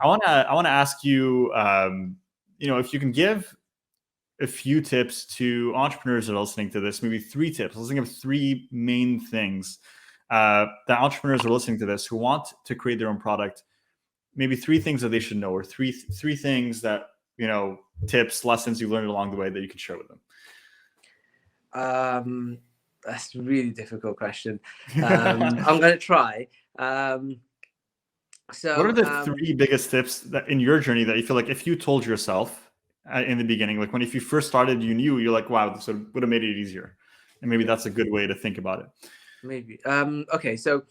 I want to ask you, if you can give a few tips to entrepreneurs that are listening to this, maybe 3 tips. Let's think of 3 main things that entrepreneurs are listening to this who want to create their own product. Maybe 3 things that they should know, or three things that, tips, lessons you've learned along the way that you can share with them. That's a really difficult question. I'm going to try. So, what are the 3 biggest tips that in your journey that you feel like if you told yourself in the beginning, like if you first started, you're like, wow, this would have made it easier, and maybe that's a good way to think about it. Maybe. Okay. So,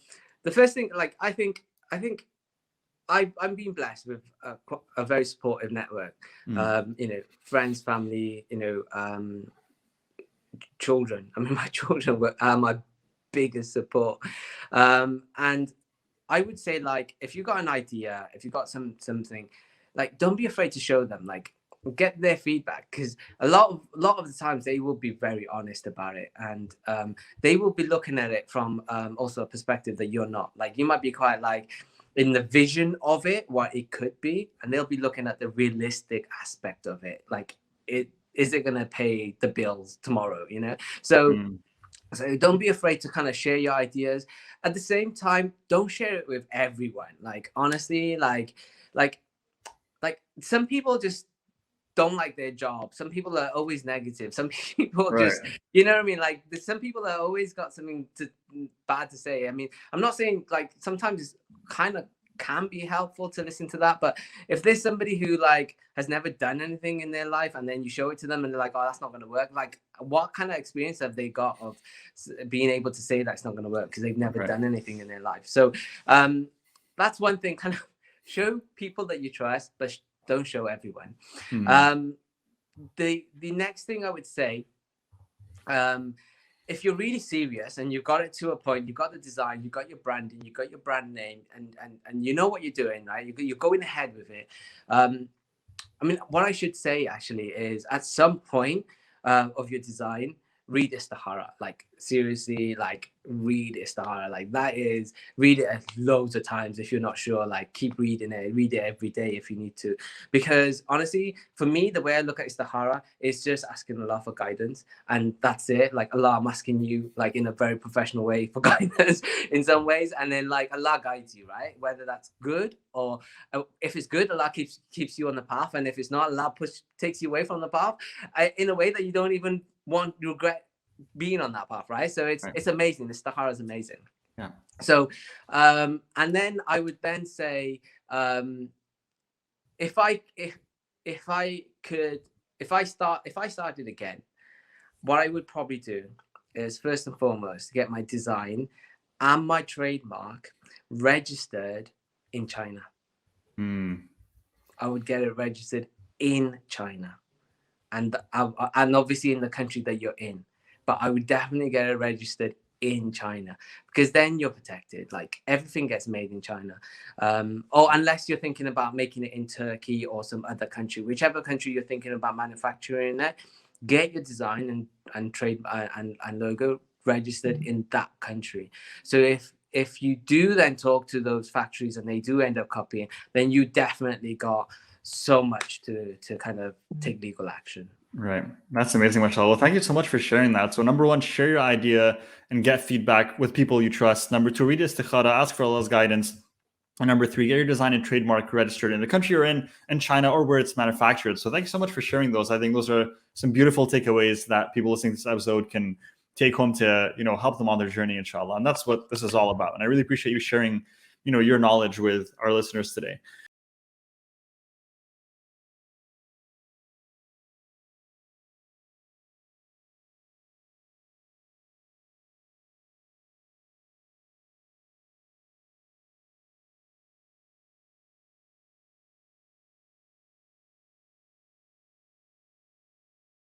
the first thing, like, I think I'm being blessed with a very supportive network. Friends, family, children. I mean, my children are my biggest support. And I would say, like, if you got an idea, if you got something, like, don't be afraid to show them, like, get their feedback, because a lot of the times they will be very honest about it, and they will be looking at it from also a perspective that you're not. Like, you might be quite like in the vision of it, what it could be, and they'll be looking at the realistic aspect of it. Like, is it going to pay the bills tomorrow, So don't be afraid to kind of share your ideas. At the same time, don't share it with everyone. Like, honestly, like some people just don't like their job. Some people are always negative. Some people just, you know what I mean? Like, some people are always got something bad to say. I mean, I'm not saying, like, sometimes it's kind of can be helpful to listen to that, but if there's somebody who, like, has never done anything in their life, and then you show it to them and they're like, oh, that's not going to work, like, what kind of experience have they got of being able to say that's not going to work because they've never done anything in their life? So that's one thing. Kind of show people that you trust, but don't show everyone. The next thing I would say, if you're really serious and you've got it to a point, you've got the design, you've got your branding, you've got your brand name, and you know what you're doing, right? You're going ahead with it. I mean, what I should say actually is, at some point of your design, read Istihara. Like, seriously, like, read Istihara. Like, read it loads of times if you're not sure. Like, keep reading it. Read it every day if you need to. Because honestly, for me, the way I look at Istihara is just asking Allah for guidance, and that's it. Like, Allah, I'm asking you, like, in a very professional way for guidance in some ways, and then, like, Allah guides you, right? Whether that's good, or if it's good, Allah keeps you on the path, and if it's not, Allah takes you away from the path in a way that you don't even regret being on that path, right? So it's amazing. The Istihara is amazing. Yeah. So and then I would then say, if I started again, what I would probably do is, first and foremost, get my design and my trademark registered in China. I would get it registered in China, and obviously in the country that you're in. But I would definitely get it registered in China, because then you're protected. Like, everything gets made in China, or unless you're thinking about making it in Turkey or some other country, whichever country you're thinking about manufacturing it, get your design and trade and logo registered in that country. So if you do then talk to those factories and they do end up copying, then you definitely got so much to kind of take legal action. Right. That's amazing, Mashallah. Well, thank you so much for sharing that. So, number 1, share your idea and get feedback with people you trust. Number 2, read Istikhara, ask for Allah's guidance. And number 3, get your design and trademark registered in the country you're in China, or where it's manufactured. So thank you so much for sharing those. I think those are some beautiful takeaways that people listening to this episode can take home to, help them on their journey, inshallah. And that's what this is all about. And I really appreciate you sharing, your knowledge with our listeners today.